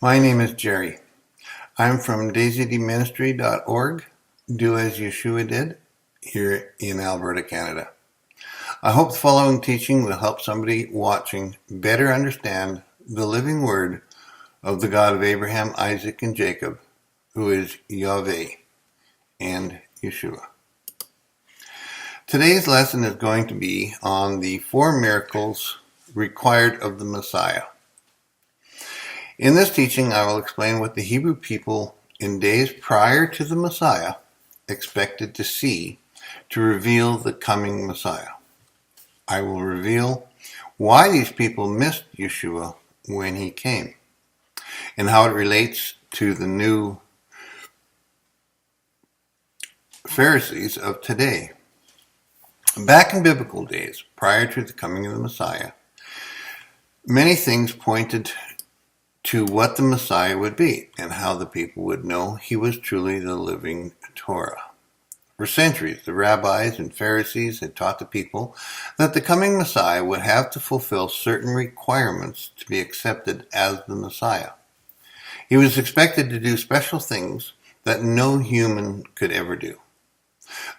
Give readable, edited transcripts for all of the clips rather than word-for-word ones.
My name is Jerry. I'm from DASYDministry.org, Do As Yeshua Did, here in Alberta, Canada. I hope the following teaching will help somebody watching better understand the living word of the God of Abraham, Isaac, and Jacob, who is Yahweh and Yeshua. Today's lesson is going to be on the 4 miracles required of the Messiah. In this teaching, I will explain what the Hebrew people in days prior to the Messiah expected to see to reveal the coming Messiah. I will reveal why these people missed Yeshua when he came, and how it relates to the new Pharisees of today. Back in biblical days, prior to the coming of the Messiah, many things pointed to what the Messiah would be and how the people would know he was truly the living Torah. For centuries, the rabbis and Pharisees had taught the people that the coming Messiah would have to fulfill certain requirements to be accepted as the Messiah. He was expected to do special things that no human could ever do.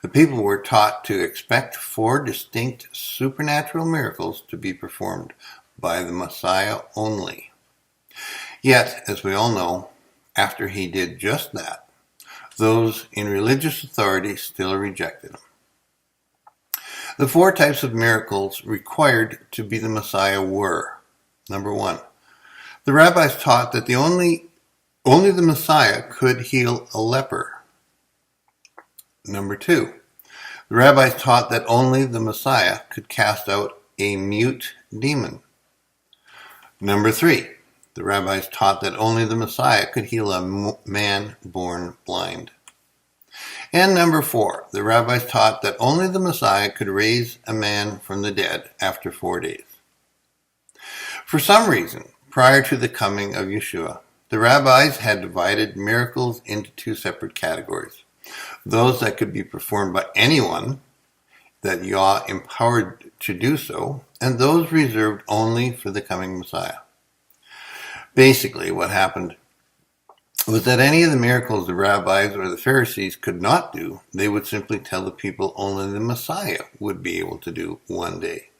The people were taught to expect 4 distinct supernatural miracles to be performed by the Messiah only. Yet, as we all know, after he did just that, those in religious authority still rejected him. The 4 types of miracles required to be the Messiah were: number 1, the rabbis taught that only the Messiah could heal a leper. Number 2, the rabbis taught that only the Messiah could cast out a mute demon. Number 3, the rabbis taught that only the Messiah could heal a man born blind. And number 4, the rabbis taught that only the Messiah could raise a man from the dead after 4 days. For some reason, prior to the coming of Yeshua, the rabbis had divided miracles into 2 separate categories: those that could be performed by anyone that Yah empowered to do so, and those reserved only for the coming Messiah. Basically, what happened was that any of the miracles the rabbis or the Pharisees could not do, they would simply tell the people only the Messiah would be able to do one day.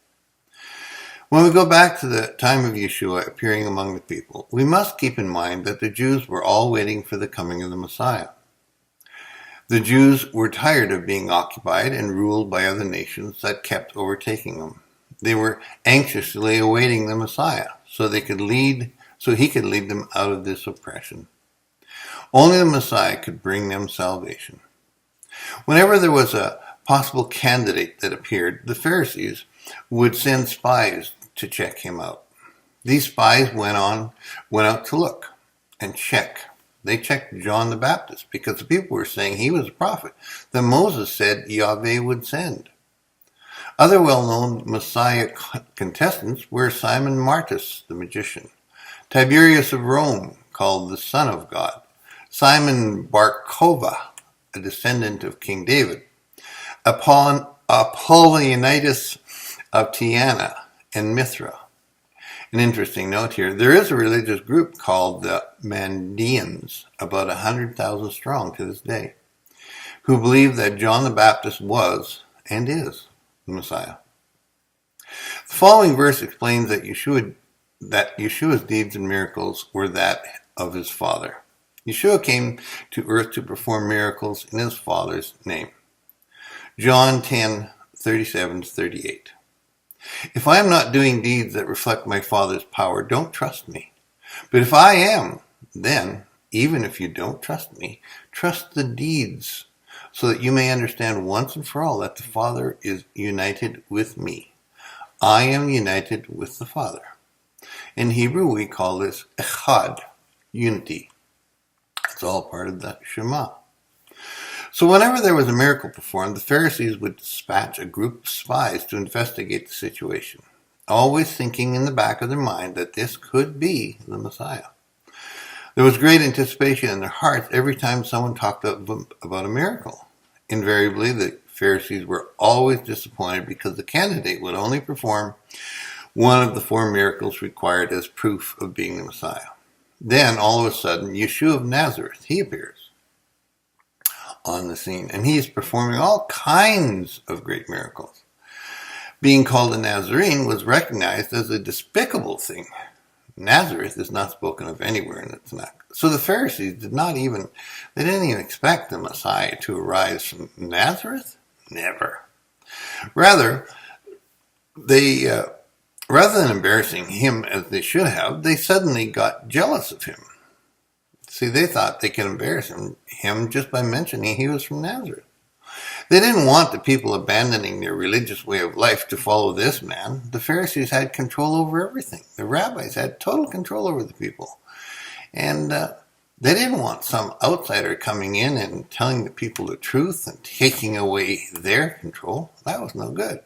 When we go back to the time of Yeshua appearing among the people, we must keep in mind that the Jews were all waiting for the coming of the Messiah. The Jews were tired of being occupied and ruled by other nations that kept overtaking them. They were anxiously awaiting the Messiah so he could lead them out of this oppression. Only the Messiah could bring them salvation. Whenever there was a possible candidate that appeared, the Pharisees would send spies to check him out. These spies went out to look and check. They checked John the Baptist because the people were saying he was a prophet that Moses said Yahweh would send. Other well-known Messiah contestants were Simon Martus, the magician; Tiberius of Rome, called the Son of God; Simon Bar-Kokhba, a descendant of King David; Apollonius of Tyana and Mithra. An interesting note here: there is a religious group called the Mandeans, about 100,000 strong to this day, who believe that John the Baptist was and is the Messiah. The following verse explains that Yeshua's deeds and miracles were that of his Father. Yeshua came to earth to perform miracles in his Father's name. John 10:37-38. If I am not doing deeds that reflect my Father's power, don't trust me. But if I am, then, even if you don't trust me, trust the deeds, so that you may understand once and for all that the Father is united with me. I am united with the Father. In Hebrew, we call this echad, unity. It's all part of the Shema. So whenever there was a miracle performed, the Pharisees would dispatch a group of spies to investigate the situation, always thinking in the back of their mind that this could be the Messiah. There was great anticipation in their hearts every time someone talked about a miracle. Invariably, the Pharisees were always disappointed because the candidate would only perform one of the 4 miracles required as proof of being the Messiah. Then, all of a sudden, Yeshua of Nazareth, he appears on the scene, and he is performing all kinds of great miracles. Being called a Nazarene was recognized as a despicable thing. Nazareth is not spoken of anywhere in the Tanakh. So the Pharisees didn't even expect the Messiah to arise from Nazareth? Never. Rather than embarrassing him as they should have, they suddenly got jealous of him. See, they thought they could embarrass him just by mentioning he was from Nazareth. They didn't want the people abandoning their religious way of life to follow this man. The Pharisees had control over everything. The rabbis had total control over the people. And they didn't want some outsider coming in and telling the people the truth and taking away their control. That was no good.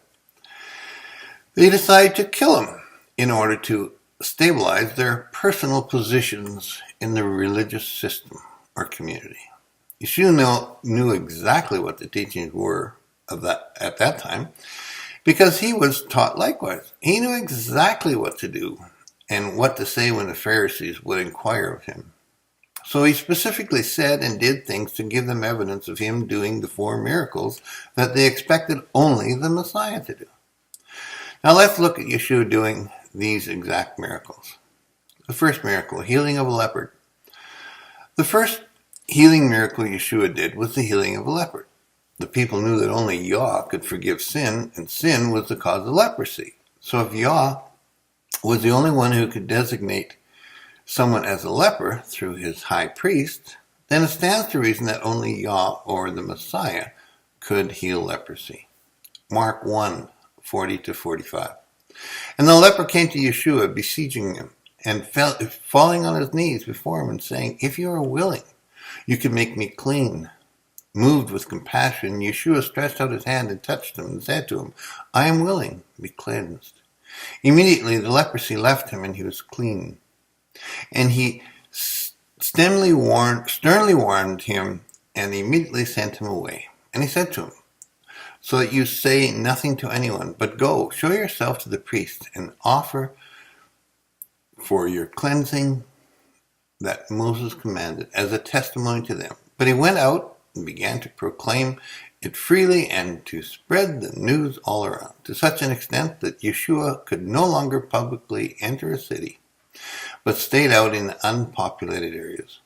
They decided to kill him in order to stabilize their personal positions in the religious system or community. Yeshua knew exactly what the teachings were at that time because he was taught likewise. He knew exactly what to do and what to say when the Pharisees would inquire of him. So he specifically said and did things to give them evidence of him doing the 4 miracles that they expected only the Messiah to do. Now let's look at Yeshua doing these exact miracles. The first miracle, healing of a leopard. The first healing miracle Yeshua did was the healing of a leopard. The people knew that only Yah could forgive sin, and sin was the cause of leprosy. So if Yah was the only one who could designate someone as a leper through his high priest, then it stands to reason that only Yah or the Messiah could heal leprosy. Mark 1:40-45. And the leper came to Yeshua, beseeching him, and falling on his knees before him and saying, "If you are willing, you can make me clean." Moved with compassion, Yeshua stretched out his hand and touched him and said to him, "I am willing, be cleansed." Immediately the leprosy left him and he was clean. And he sternly warned him and immediately sent him away. And he said to him, "So that you say nothing to anyone, but go, show yourself to the priest and offer for your cleansing that Moses commanded as a testimony to them." But he went out and began to proclaim it freely and to spread the news all around, to such an extent that Yeshua could no longer publicly enter a city, but stayed out in the unpopulated areas.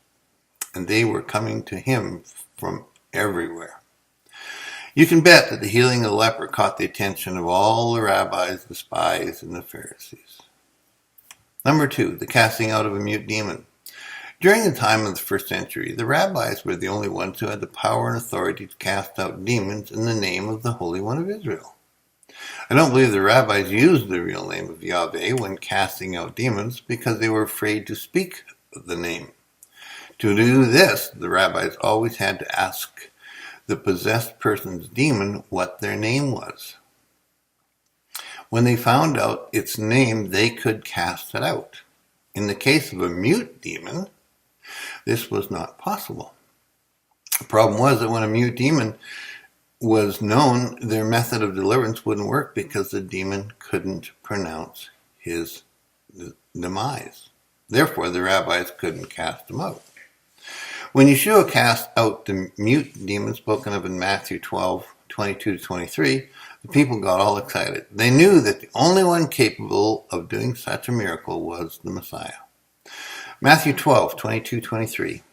And they were coming to him from everywhere. You can bet that the healing of the leper caught the attention of all the rabbis, the spies, and the Pharisees. Number 2, the casting out of a mute demon. During the time of the 1st century, the rabbis were the only ones who had the power and authority to cast out demons in the name of the Holy One of Israel. I don't believe the rabbis used the real name of Yahweh when casting out demons because they were afraid to speak the name. To do this, the rabbis always had to ask the possessed person's demon what their name was. When they found out its name, they could cast it out. In the case of a mute demon, this was not possible. The problem was that when a mute demon was known, their method of deliverance wouldn't work because the demon couldn't pronounce his demise. Therefore, the rabbis couldn't cast him out. When Yeshua cast out the mute demon spoken of in Matthew 12:22-23, the people got all excited. They knew that the only one capable of doing such a miracle was the Messiah. Matthew 12:22-23.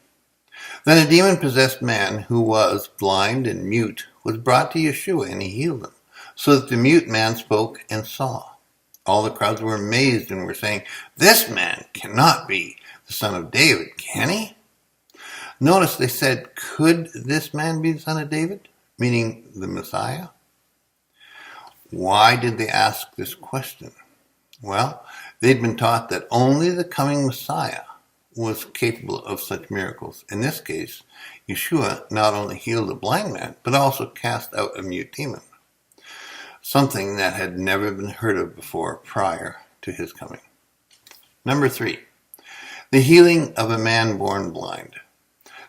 Then a demon-possessed man who was blind and mute was brought to Yeshua, and he healed him, so that the mute man spoke and saw. All the crowds were amazed and were saying, "This man cannot be the son of David, can he?" Notice they said, "Could this man be the son of David?" Meaning the Messiah. Why did they ask this question? Well, they'd been taught that only the coming Messiah was capable of such miracles. In this case, Yeshua not only healed a blind man, but also cast out a mute demon, something that had never been heard of before prior to his coming. Number 3, the healing of a man born blind.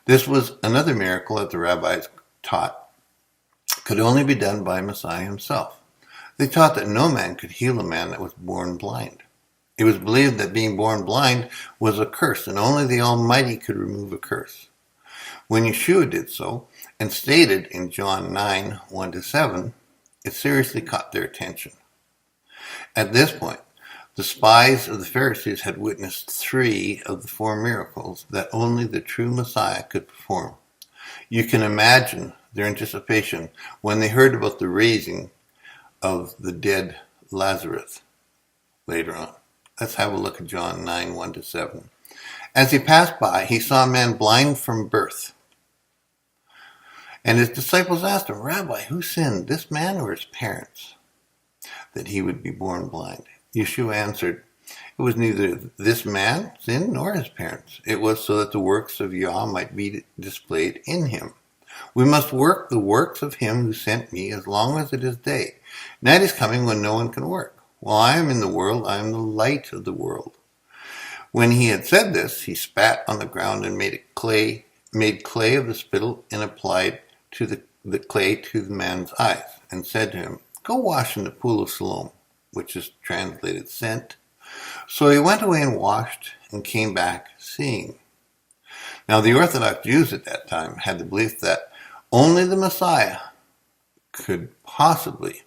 This was another miracle that the rabbis taught could only be done by Messiah himself. They taught that no man could heal a man that was born blind. It was believed that being born blind was a curse, and only the Almighty could remove a curse. When Yeshua did so, and stated in John 9, 1-7, it seriously caught their attention. At this point, the spies of the Pharisees had witnessed 3 of the 4 miracles that only the true Messiah could perform. You can imagine their anticipation when they heard about the raising of the dead Lazarus later on. Let's have a look at John 9, 1-7. As he passed by, he saw a man blind from birth. And his disciples asked him, Rabbi, who sinned, this man or his parents, that he would be born blind? Yeshua answered, it was neither this man sinned nor his parents. It was so that the works of Yah might be displayed in him. We must work the works of him who sent me as long as it is day. Night is coming when no one can work. While I am in the world, I am the light of the world. When he had said this, he spat on the ground and made clay of the spittle and applied the clay to the man's eyes, and said to him, go wash in the pool of Siloam, which is translated sent. So he went away and washed and came back seeing. Now the Orthodox Jews at that time had the belief that only the Messiah could possibly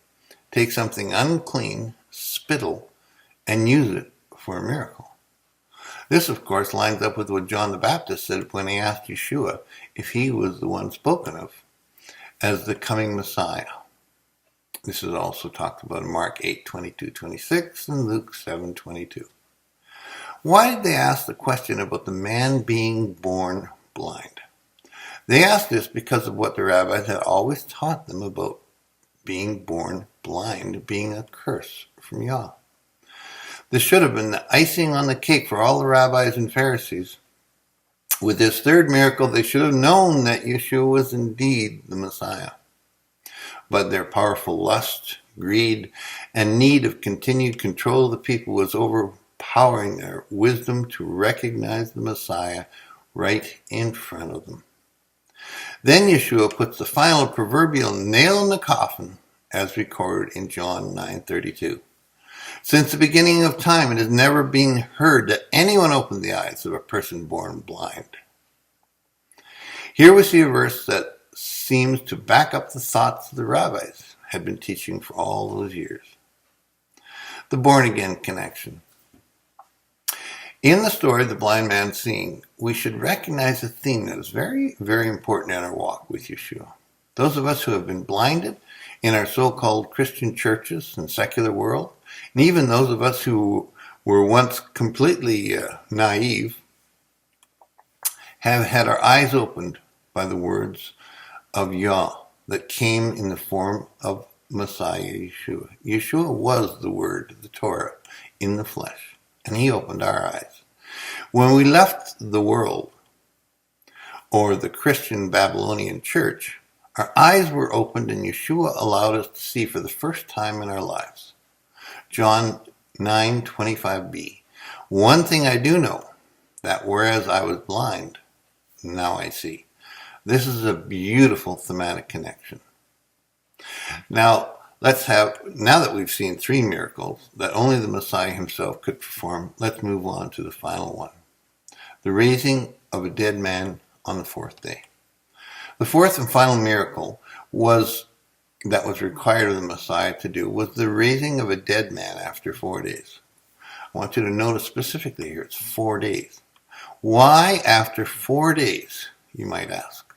take something unclean, spittle, and use it for a miracle. This, of course, lines up with what John the Baptist said when he asked Yeshua if he was the one spoken of as the coming Messiah. This is also talked about in Mark 8:22-26 and Luke 7:22. Why did they ask the question about the man being born blind? They asked this because of what the rabbis had always taught them about being born blind being a curse from Yah. This should have been the icing on the cake for all the rabbis and Pharisees. With this 3rd miracle, they should have known that Yeshua was indeed the Messiah. But their powerful lust, greed, and need of continued control of the people was overpowering their wisdom to recognize the Messiah right in front of them. Then Yeshua puts the final proverbial nail in the coffin, as recorded in John 9:32. Since the beginning of time, it has never been heard that anyone opened the eyes of a person born blind. Here we see a verse that seems to back up the thoughts the rabbis had been teaching for all those years. The born-again connection. In the story of the blind man seeing, we should recognize a theme that is very, very important in our walk with Yeshua. Those of us who have been blinded in our so-called Christian churches and secular world, and even those of us who were once completely naive, have had our eyes opened by the words of Yah that came in the form of Messiah Yeshua. Yeshua was the Word, the Torah, in the flesh, and he opened our eyes. When we left the world, or the Christian Babylonian church, our eyes were opened and Yeshua allowed us to see for the first time in our lives. John 9:25b. One thing I do know, that whereas I was blind, now I see. This is a beautiful thematic connection. Now that we've seen 3 miracles that only the Messiah himself could perform, let's move on to the final one. The raising of a dead man on the 4th day. The 4th and final miracle that was required of the Messiah to do was the raising of a dead man after 4 days. I want you to notice specifically here, it's 4 days. Why after 4 days, you might ask?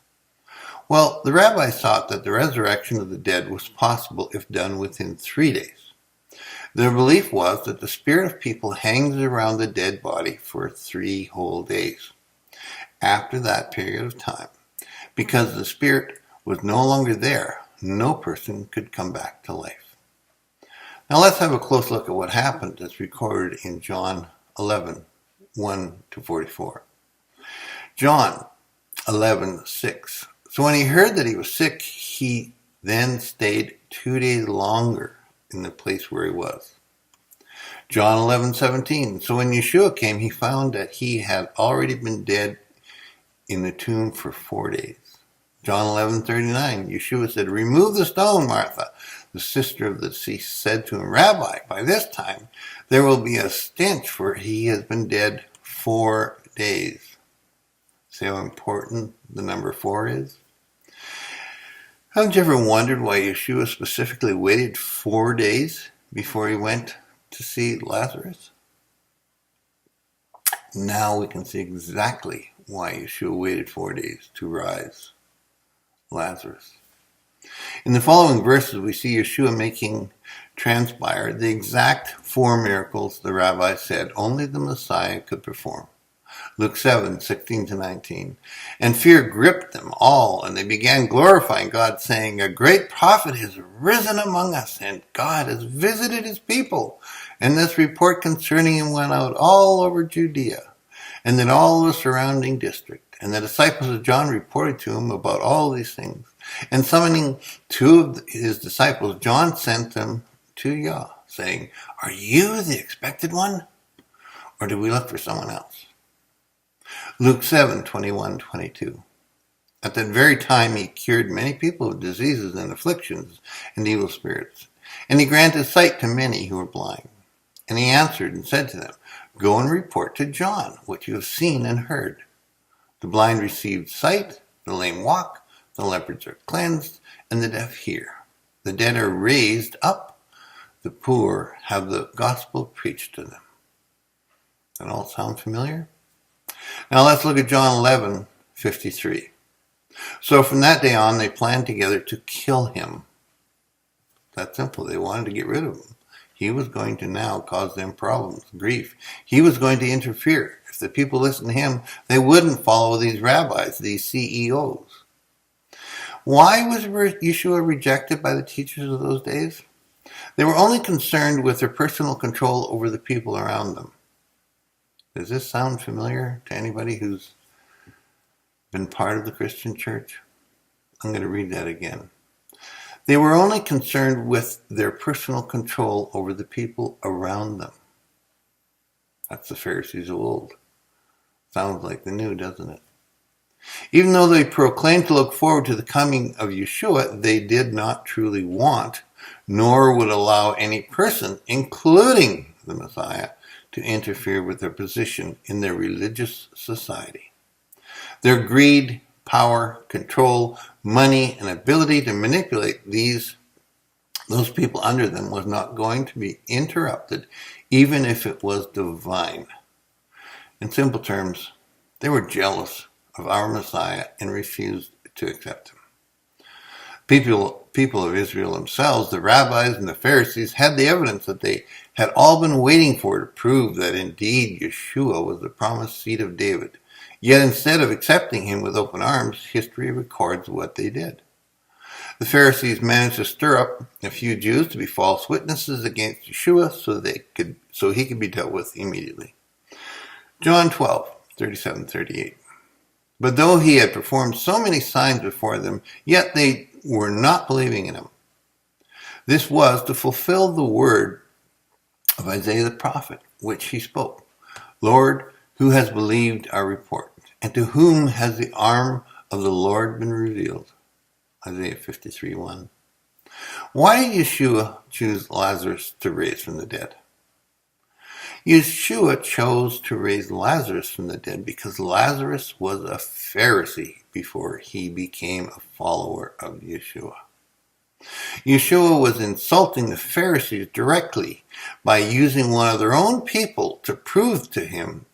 Well, the rabbis thought that the resurrection of the dead was possible if done within 3 days. Their belief was that the spirit of people hangs around the dead body for 3 whole days. After that period of time, because the spirit was no longer there, no person could come back to life. Now let's have a close look at what happened as recorded in John 11, 1-44. John 11:6. So when he heard that he was sick, he then stayed 2 days longer in the place where he was. John 11:17. So when Yeshua came, he found that he had already been dead in the tomb for 4 days. John 11:39. Yeshua said, remove the stone, Martha. the sister of the deceased, said to him, Rabbi, by this time there will be a stench, for he has been dead 4 days. See how important the number 4 is? Haven't you ever wondered why Yeshua specifically waited 4 days before he went to see Lazarus? Now we can see exactly why Yeshua waited 4 days to rise Lazarus. In the following verses, we see Yeshua making transpire the exact 4 miracles the rabbis said only the Messiah could perform. Luke 7:16-19. And fear gripped them all, and they began glorifying God, saying, A great prophet has risen among us, and God has visited his people. And this report concerning him went out all over Judea, and in all the surrounding district. And the disciples of John reported to him about all these things. And summoning 2 of his disciples, John sent them to Yah, saying, Are you the expected one? Or do we look for someone else? Luke 7:21-22. At that very time he cured many people of diseases and afflictions and evil spirits. And he granted sight to many who were blind. And he answered and said to them, Go and report to John what you have seen and heard. The blind received sight, the lame walk, the lepers are cleansed, and the deaf hear. The dead are raised up, the poor have the gospel preached to them. That all sound familiar? Now let's look at John 11:53. So from that day on, they planned together to kill him. That's simple. They wanted to get rid of him. He was going to now cause them problems, grief. He was going to interfere. If the people listened to him, they wouldn't follow these rabbis, these CEOs. Why was Yeshua rejected by the teachers of those days? They were only concerned with their personal control over the people around them. Does this sound familiar to anybody who's been part of the Christian church? I'm going to read that again. They were only concerned with their personal control over the people around them. That's the Pharisees of old. Sounds like the new, doesn't it? Even though they proclaimed to look forward to the coming of Yeshua, they did not truly want, nor would allow any person, including the Messiah, to interfere with their position in their religious society. Their greed, power, control, money, and ability to manipulate those people under them was not going to be interrupted, even if it was divine. In simple terms, they were jealous of our Messiah and refused to accept him. People of Israel themselves, the rabbis and the Pharisees, had the evidence that they had all been waiting for to prove that indeed Yeshua was the promised seed of David. Yet instead of accepting him with open arms, history records what they did. The Pharisees managed to stir up a few Jews to be false witnesses against Yeshua so he could be dealt with immediately. John 12:37-38. But though he had performed so many signs before them, yet they were not believing in him. This was to fulfill the word of Isaiah the prophet, which he spoke. Lord, who has believed our report? And to whom has the arm of the Lord been revealed? Isaiah 53:1. Why did Yeshua choose Lazarus to raise from the dead? Yeshua chose to raise Lazarus from the dead because Lazarus was a Pharisee before he became a follower of Yeshua. Yeshua was insulting the Pharisees directly by using one of their own people to prove to them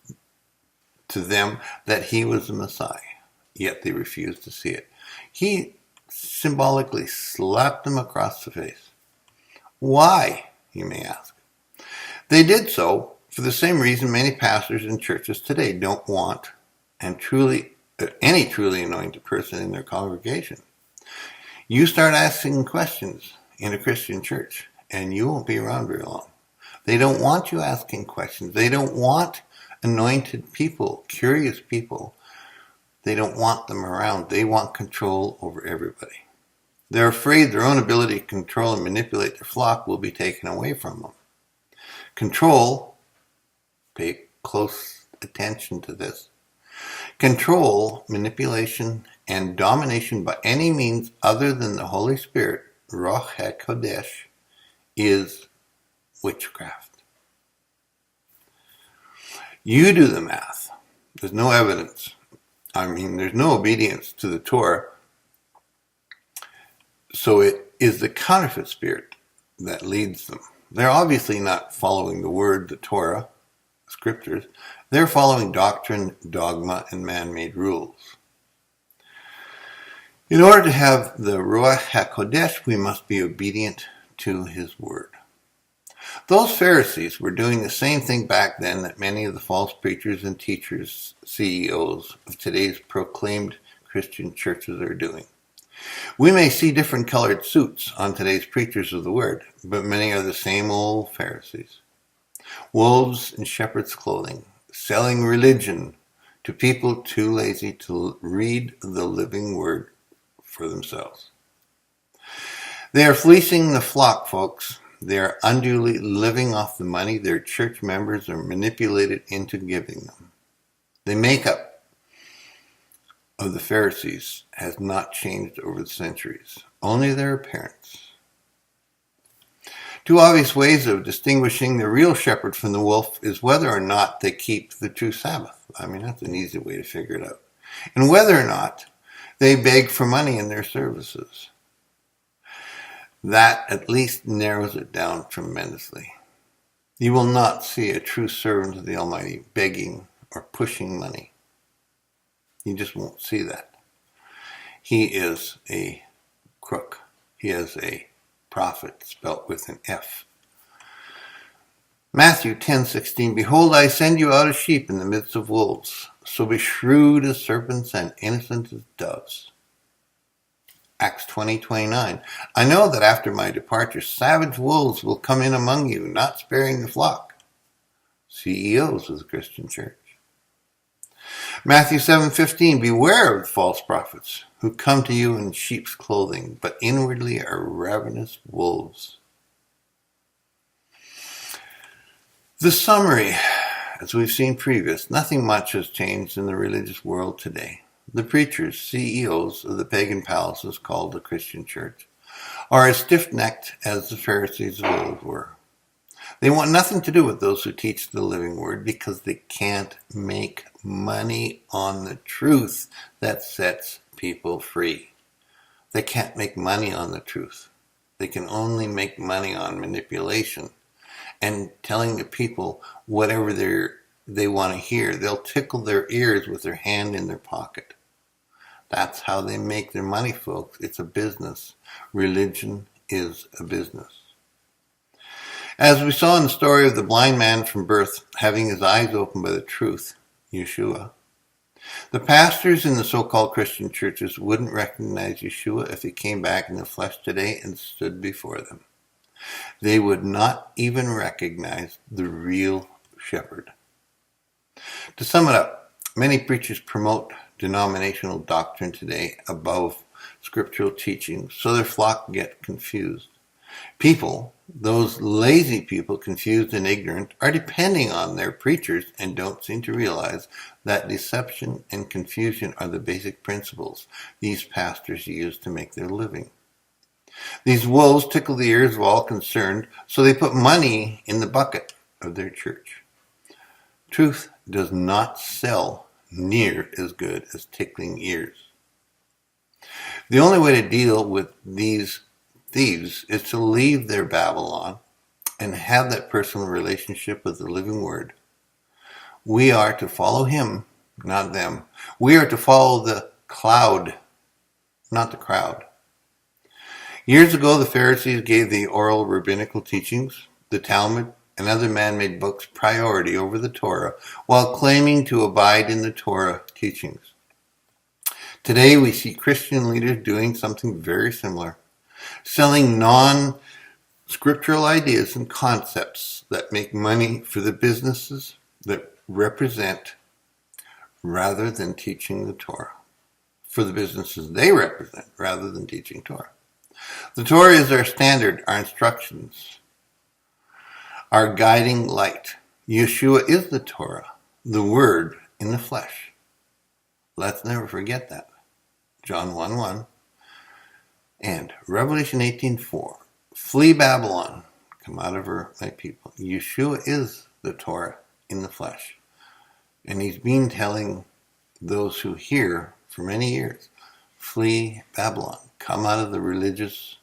that he was the Messiah, yet they refused to see it. He symbolically slapped them across the face. Why, you may ask? They did so for the same reason many pastors in churches today don't want any truly anointed person in their congregation. You start asking questions in a Christian church, and you won't be around very long. They don't want you asking questions. They don't want anointed people, curious people. They don't want them around. They want control over everybody. They're afraid their own ability to control and manipulate their flock will be taken away from them. Control, pay close attention to this. Control, manipulation, and domination by any means other than the Holy Spirit Ruach HaKodesh, is witchcraft. You do the math. There's no evidence. There's no obedience to the Torah. So it is the counterfeit spirit that leads them. They're obviously not following the word, the Torah, scriptures. They're following doctrine, dogma, and man-made rules. In order to have the Ruach HaKodesh, we must be obedient to his word. Those Pharisees were doing the same thing back then that many of the false preachers and teachers, CEOs of today's proclaimed Christian churches are doing. We may see different colored suits on today's preachers of the word, but many are the same old Pharisees. Wolves in shepherd's clothing, selling religion to people too lazy to read the living word for themselves. They are fleecing the flock, folks. They are unduly living off the money their church members are manipulated into giving them. The makeup of the Pharisees has not changed over the centuries, only their appearance. Two obvious ways of distinguishing the real shepherd from the wolf is whether or not they keep the true Sabbath. That's an easy way to figure it out. And whether or not they beg for money in their services. That at least narrows it down tremendously. You will not see a true servant of the Almighty begging or pushing money. You just won't see that. He is a crook. He is a prophet, spelt with an F. Matthew 10:16, Behold, I send you out as sheep in the midst of wolves. So be shrewd as serpents and innocent as doves. Acts 20:29, I know that after my departure, savage wolves will come in among you, not sparing the flock. CEOs of the Christian church. Matthew 7:15, Beware of false prophets who come to you in sheep's clothing, but inwardly are ravenous wolves. The summary, as we've seen previous, nothing much has changed in the religious world today. The preachers, CEOs of the pagan palaces called the Christian church, are as stiff-necked as the Pharisees of old were. They want nothing to do with those who teach the living word because they can't make money on the truth that sets people free. They can't make money on the truth. They can only make money on manipulation and telling the people whatever they want to hear. They'll tickle their ears with their hand in their pocket. That's how they make their money, folks. It's a business. Religion is a business. As we saw in the story of the blind man from birth having his eyes opened by the truth, Yeshua, the pastors in the so-called Christian churches wouldn't recognize Yeshua if he came back in the flesh today and stood before them. They would not even recognize the real shepherd. To sum it up, many preachers promote denominational doctrine today above scriptural teaching, so their flock get confused. People, those lazy people confused and ignorant, are depending on their preachers and don't seem to realize that deception and confusion are the basic principles these pastors use to make their living. These wolves tickle the ears of all concerned, so they put money in the bucket of their church. Truth does not sell near as good as tickling ears. The only way to deal with these thieves is to leave their Babylon and have that personal relationship with the living word. We are to follow him, not them. We are to follow the cloud, not the crowd. Years ago, the Pharisees gave the oral rabbinical teachings, the Talmud, and other man-made books priority over the Torah, while claiming to abide in the Torah teachings. Today, we see Christian leaders doing something very similar, selling non-scriptural ideas and concepts that make money for the businesses that represent rather than teaching the Torah. For the businesses they represent rather than teaching Torah. The Torah is our standard, our instructions, our guiding light. Yeshua is the Torah, the Word in the flesh. Let's never forget that. John 1:1. And Revelation 18:4, flee Babylon, come out of her, my people. Yeshua is the Torah in the flesh. And he's been telling those who hear for many years, flee Babylon, come out of the religious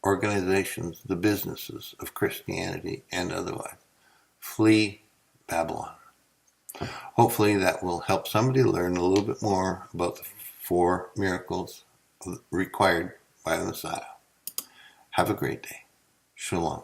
organizations, the businesses of Christianity and otherwise. Flee Babylon. Hopefully that will help somebody learn a little bit more about the 4 miracles required by the Messiah. Have a great day. Shalom.